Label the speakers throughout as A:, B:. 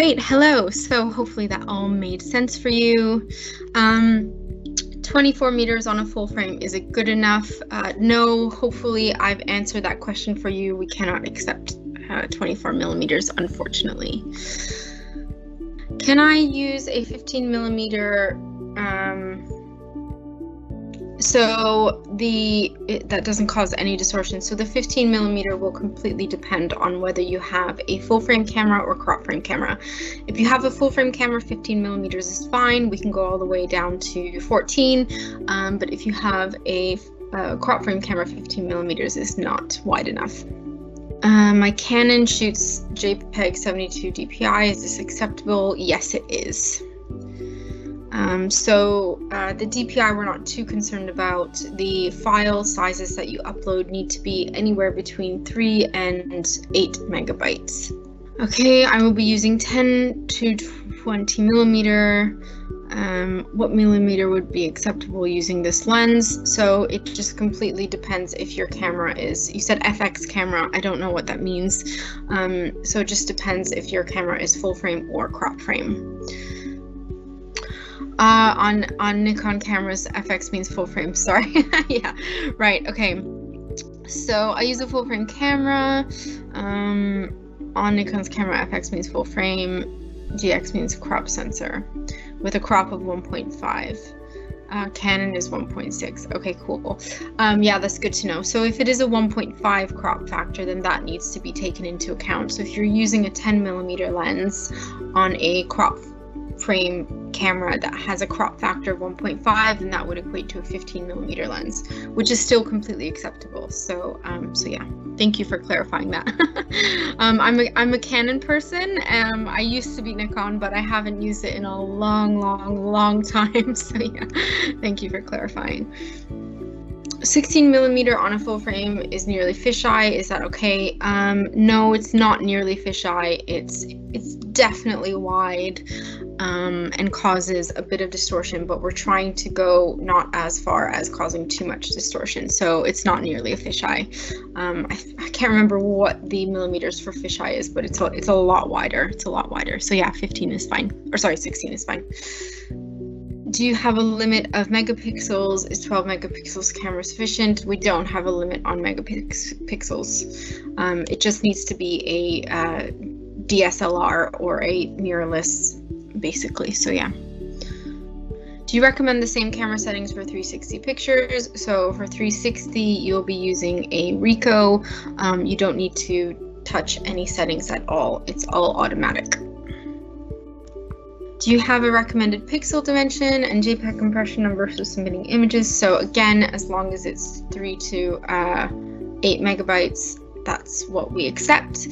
A: Great, hello. So hopefully that all made sense for you. 24 meters on a full frame, is it good enough? No, hopefully I've answered that question for you. We cannot accept 24 millimeters, unfortunately. Can I use a 15 millimeter? That doesn't cause any distortion. So the 15 millimeter will completely depend on whether you have a full frame camera or crop frame camera. If you have a full frame camera, 15 millimeters is fine. We can go all the way down to 14. But if you have a crop frame camera, 15 millimeters is not wide enough. My Canon shoots JPEG 72 DPI. Is this acceptable? Yes, it is. The DPI we're not too concerned about. The file sizes that you upload need to be anywhere between 3 and 8 megabytes. Okay, I will be using 10 to 20 millimeter. What millimeter would be acceptable using this lens? So it just completely depends if your camera is, you said FX camera, I don't know what that means. So it just depends if your camera is full frame or crop frame. On Nikon cameras, FX means full frame, sorry. Yeah, right, okay. So I use a full frame camera. On Nikon's camera, FX means full frame, GX means crop sensor, with a crop of 1.5. Canon is 1.6. Okay, cool. Yeah, that's good to know. So if it is a 1.5 crop factor, then that needs to be taken into account. So if you're using a 10 millimeter lens on a crop frame camera that has a crop factor of 1.5, then that would equate to a 15 millimeter lens, which is still completely acceptable. So yeah, thank you for clarifying that. I'm a Canon person. I used to be Nikon, but I haven't used it in a long time. So yeah, thank you for clarifying. 16 millimeter on a full frame is nearly fisheye. Is that okay? No, it's not nearly fisheye. It's definitely wide and causes a bit of distortion, but we're trying to go not as far as causing too much distortion. So it's not nearly a fisheye. I can't remember what the millimeters for fisheye is, but it's a lot wider. It's a lot wider. So yeah, 15 is fine. Or sorry, 16 is fine. Do you have a limit of megapixels? Is 12 megapixels camera sufficient? We don't have a limit on megapixels. It just needs to be a DSLR or a mirrorless, basically. So yeah. Do you recommend the same camera settings for 360 pictures? So for 360, you'll be using a Ricoh. You don't need to touch any settings at all. It's all automatic. Do you have a recommended pixel dimension and JPEG compression number for submitting images? So again, as long as it's 3 to 8 megabytes, that's what we accept.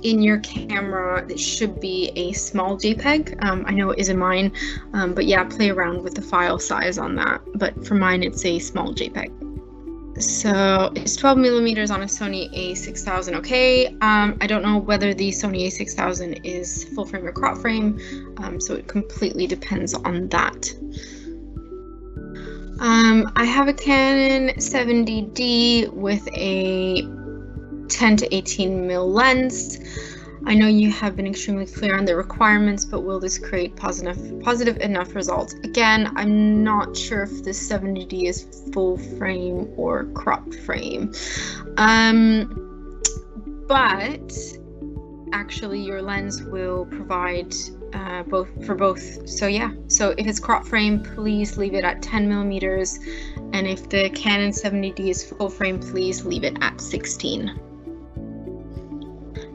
A: In your camera, it should be a small JPEG. I know it is in mine, but yeah, play around with the file size on that. But for mine, it's a small JPEG. So is 12 millimeters on a Sony a6000 okay? I don't know whether the Sony a6000 is full frame or crop frame, so it completely depends on that. I have a Canon 70D with a 10 to 18 mil lens. I know you have been extremely clear on the requirements, but will this create positive enough results? Again, I'm not sure if the 70D is full frame or cropped frame. But actually your lens will provide both. So yeah, so if it's crop frame, please leave it at 10 millimeters. And if the Canon 70D is full frame, please leave it at 16.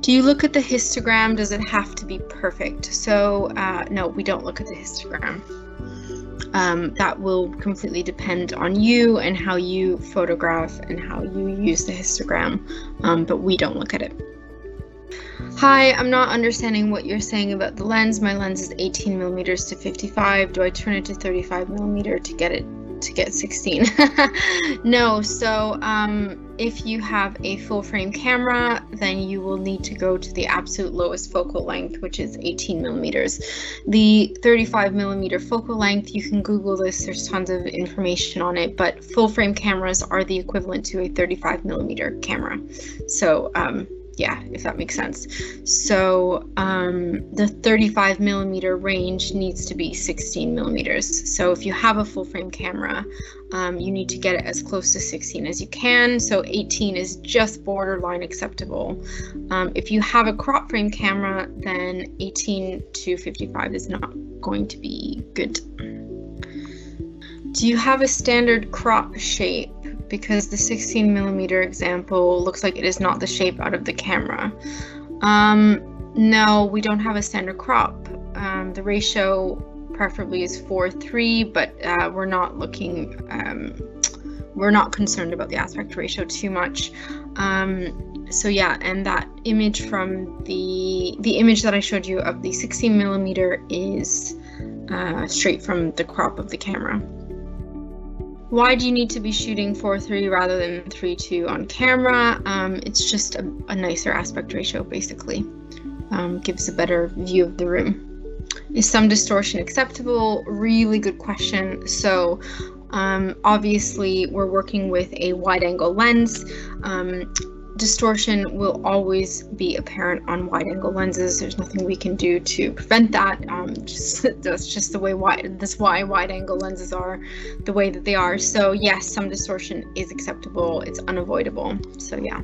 A: Do you look at the histogram? Does it have to be perfect? So no, we don't look at the histogram. That will completely depend on you and how you photograph and how you use the histogram, but we don't look at it. Hi, I'm not understanding what you're saying about the lens. My lens is 18 millimeters to 55. Do I turn it to 35 millimeter to get 16? No, so if you have a full frame camera, then you will need to go to the absolute lowest focal length, which is 18 millimeters. The 35 millimeter focal length, you can Google this, there's tons of information on it, but full frame cameras are the equivalent to a 35 millimeter camera. So Yeah, if that makes sense. So the 35 millimeter range needs to be 16 millimeters. So if you have a full frame camera, you need to get it as close to 16 as you can. So 18 is just borderline acceptable. If you have a crop frame camera, then 18 to 55 is not going to be good. Do you have a standard crop shape? Because the 16 millimeter example looks like it is not the shape out of the camera. No, we don't have a standard crop. The ratio preferably is 4:3, but we're not concerned about the aspect ratio too much. So yeah, and that image from the image that I showed you of the 16 millimeter is straight from the crop of the camera. Why do you need to be shooting 4:3 rather than 3:2 on camera? It's just a nicer aspect ratio, basically. Gives a better view of the room. Is some distortion acceptable? Really good question. So obviously we're working with a wide angle lens. Distortion will always be apparent on wide angle lenses. There's nothing we can do to prevent that. That's just the way why wide angle lenses are the way that they are. So yes, some distortion is acceptable. It's unavoidable. So yeah.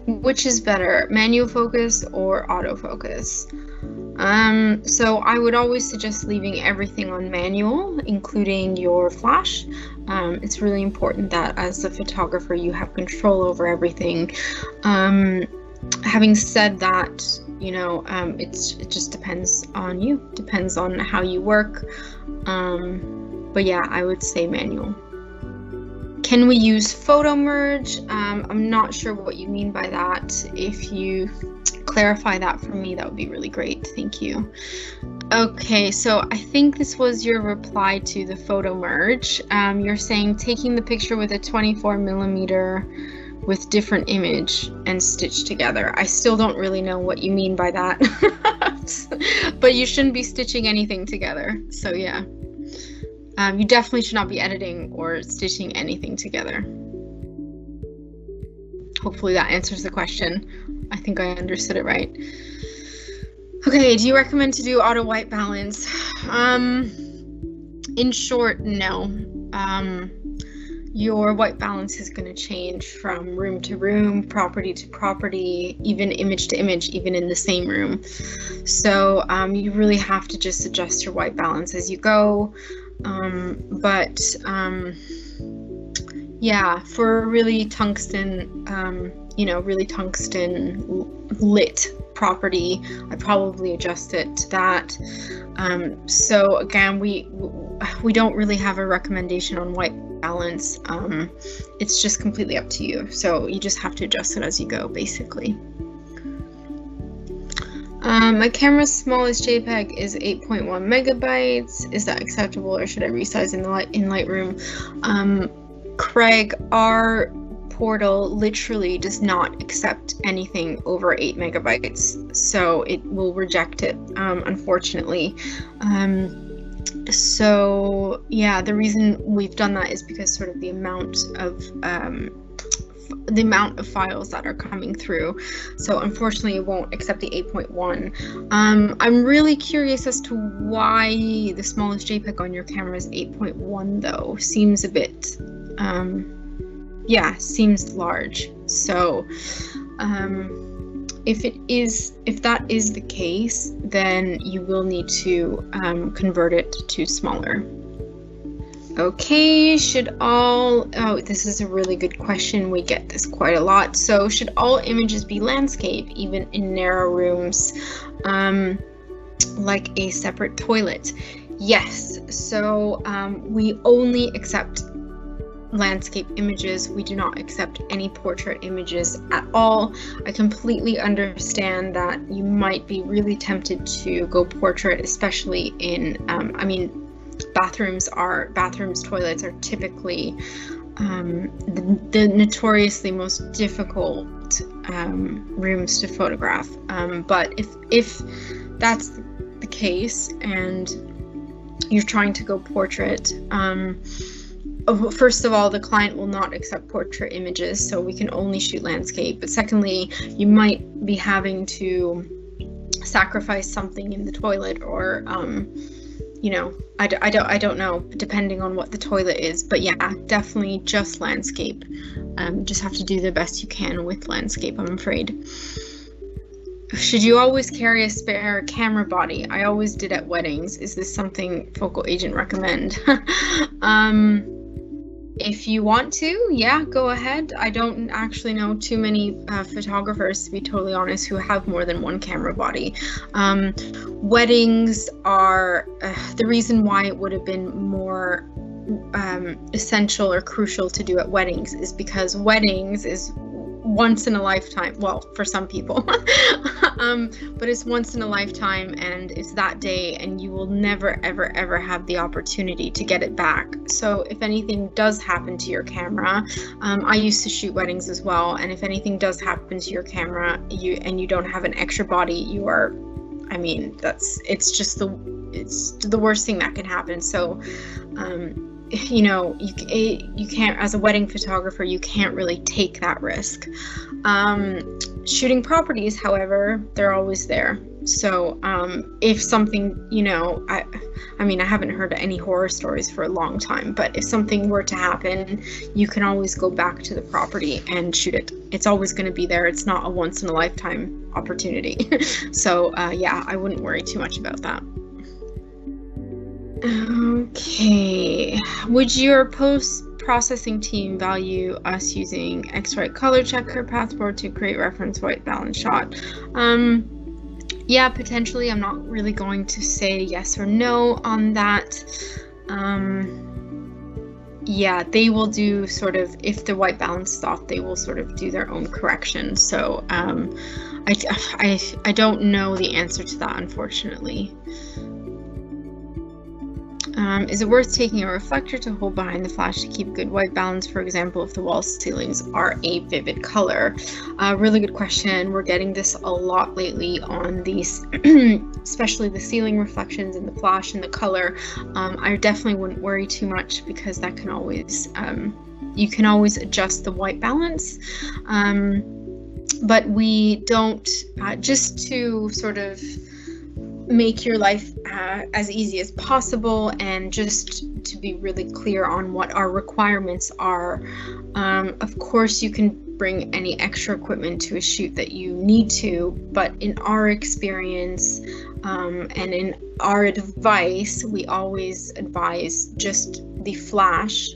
A: Which is better, manual focus or autofocus? So I would always suggest leaving everything on manual, including your flash. It's really important that as a photographer you have control over everything. Having said that, you know, it just depends on you, depends on how you work. But yeah, I would say manual. Can we use photo merge? I'm not sure what you mean by that. If you clarify that for me, that would be really great. Thank you. Okay, so I think this was your reply to the photo merge. You're saying taking the picture with a 24 millimeter with different image and stitch together. I still don't really know what you mean by that, but you shouldn't be stitching anything together. So yeah. You definitely should not be editing or stitching anything together. Hopefully that answers the question. I think I understood it right. Okay, do you recommend to do auto white balance? In short, no. Your white balance is going to change from room to room, property to property, even image to image, even in the same room. So you really have to just adjust your white balance as you go. Yeah, for really tungsten, really tungsten lit property, I probably adjust it to that. So again, we don't really have a recommendation on white balance. It's just completely up to you. So you just have to adjust it as you go, basically. My camera's smallest JPEG is 8.1 megabytes. Is that acceptable, or should I resize in Lightroom? Craig, our portal literally does not accept anything over 8 megabytes, so it will reject it, unfortunately. So yeah, the reason we've done that is because sort of the amount of files that are coming through. So unfortunately it won't accept the 8.1. I'm really curious as to why the smallest JPEG on your camera is 8.1 though. Seems a bit, seems large. So if that is the case, then you will need to convert it to smaller. Okay, this is a really good question. We get this quite a lot. So should all images be landscape, even in narrow rooms, like a separate toilet? Yes, so we only accept landscape images. We do not accept any portrait images at all. I completely understand that you might be really tempted to go portrait, especially in, bathrooms, toilets are typically the notoriously most difficult rooms to photograph. But if that's the case and you're trying to go portrait, first of all, the client will not accept portrait images, so we can only shoot landscape. But secondly, you might be having to sacrifice something in the toilet, or you know, I don't know, depending on what the toilet is. But yeah, definitely just landscape. Just have to do the best you can with landscape, I'm afraid. Should you always carry a spare camera body? I always did at weddings. Is this something focal agent recommend? If you want to, yeah, go ahead. I don't actually know too many photographers, to be totally honest, who have more than one camera body. Weddings are the reason why it would have been more essential or crucial to do at weddings is because weddings is once in a lifetime. Well, for some people, but it's once in a lifetime, and it's that day, and you will never ever have the opportunity to get it back. So if anything does happen to your camera, I used to shoot weddings as well, and if anything does happen to your camera, you don't have an extra body, you are, I mean, it's the worst thing that can happen. So you know, you can't, as a wedding photographer, you can't really take that risk. Shooting properties, however, they're always there. So if something, you know, I mean, I haven't heard any horror stories for a long time, but if something were to happen, you can always go back to the property and shoot it. It's always going to be there. It's not a once in a lifetime opportunity. So yeah, I wouldn't worry too much about that. Okay, would your post-processing team value us using X-Rite color checker passport to create reference white balance shot? Yeah, potentially. I'm not really going to say yes or no on that. Yeah, they will do sort of, if the white balance is off, they will sort of do their own correction. So I don't know the answer to that, unfortunately. Is it worth taking a reflector to hold behind the flash to keep good white balance, for example, if the wall ceilings are a vivid color? Really good question. We're getting this a lot lately on these, especially the ceiling reflections and the flash and the color. I definitely wouldn't worry too much, because that can always, you can always adjust the white balance. But we don't, just to sort of make your life as easy as possible, and just to be really clear on what our requirements are. Of course, you can bring any extra equipment to a shoot that you need to, but in our experience and in our advice, we always advise just the flash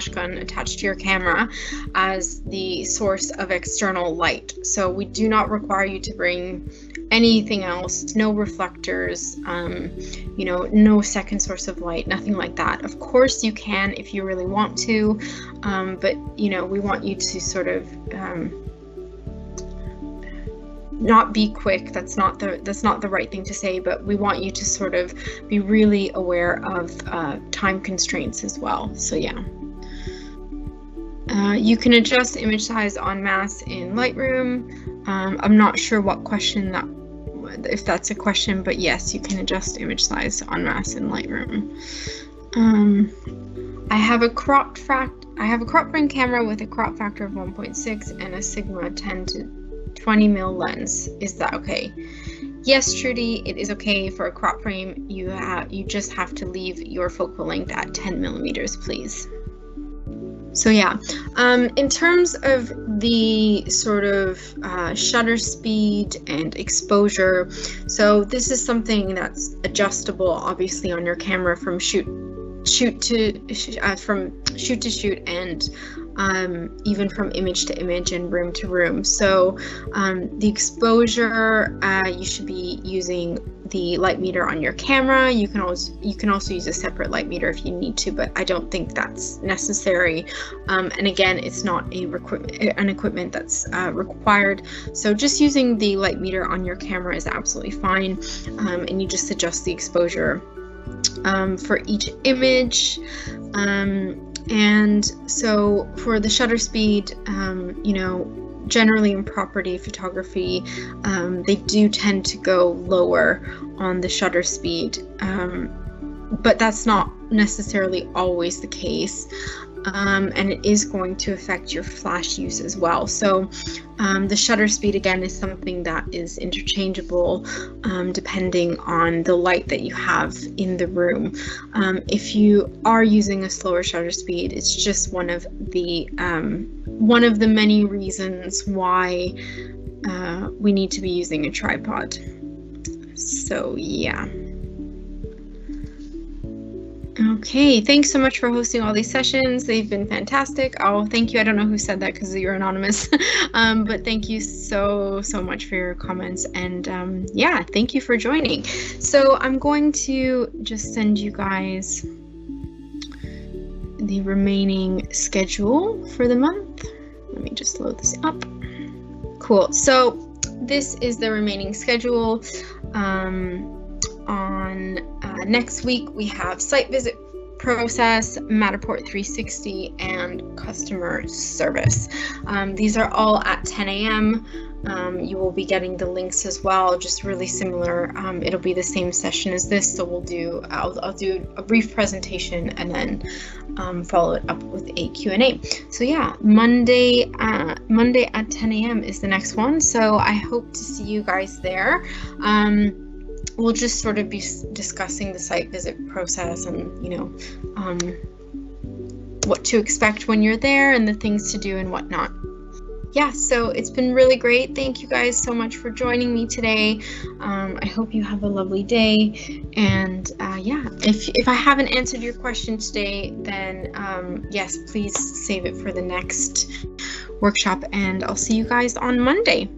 A: gun attached to your camera as the source of external light. So we do not require you to bring anything else, no reflectors, you know, no second source of light, nothing like that. Of course you can if you really want to, but you know, we want you to sort of not be quick. That's not the right thing to say, but we want you to sort of be really aware of time constraints as well. So yeah. You can adjust image size en masse in Lightroom. I'm not sure what question that, if that's a question, but yes, you can adjust image size en masse in Lightroom. I have a crop frame camera with a crop factor of 1.6 and a Sigma 10 to 20 mil lens. Is that okay? Yes, Trudy, it is okay for a crop frame. You just have to leave your focal length at 10 millimeters, please. So yeah, in terms of the sort of shutter speed and exposure, so this is something that's adjustable, obviously, on your camera from shoot to shoot, and even from image to image and room to room. So the exposure, you should be using the light meter on your camera. You can also use a separate light meter if you need to, but I don't think that's necessary. And again, it's not an equipment that's required. So just using the light meter on your camera is absolutely fine, and you just adjust the exposure for each image. And so for the shutter speed, you know, generally in property photography, they do tend to go lower on the shutter speed. but that's not necessarily always the case. And it is going to affect your flash use as well. So the shutter speed, again, is something that is interchangeable depending on the light that you have in the room. If you are using a slower shutter speed, it's just one of the many reasons why we need to be using a tripod. So yeah. Okay, thanks so much for hosting all these sessions. They've been fantastic. Oh, thank you. I don't know who said that because you're anonymous, but thank you so much for your comments. And yeah, thank you for joining. So I'm going to just send you guys the remaining schedule for the month. Let me just load this up. Cool. So this is the remaining schedule. On next week, we have site visit process, Matterport 360, and customer service. These are all at 10 a.m. You will be getting the links as well, just really similar. It'll be the same session as this, so I'll do a brief presentation and then follow it up with a Q&A. So yeah, Monday at 10 a.m. is the next one, so I hope to see you guys there. We'll just sort of be discussing the site visit process and, what to expect when you're there and the things to do and whatnot. Yeah, so it's been really great. Thank you guys so much for joining me today. I hope you have a lovely day. And yeah, if I haven't answered your question today, then yes, please save it for the next workshop, and I'll see you guys on Monday.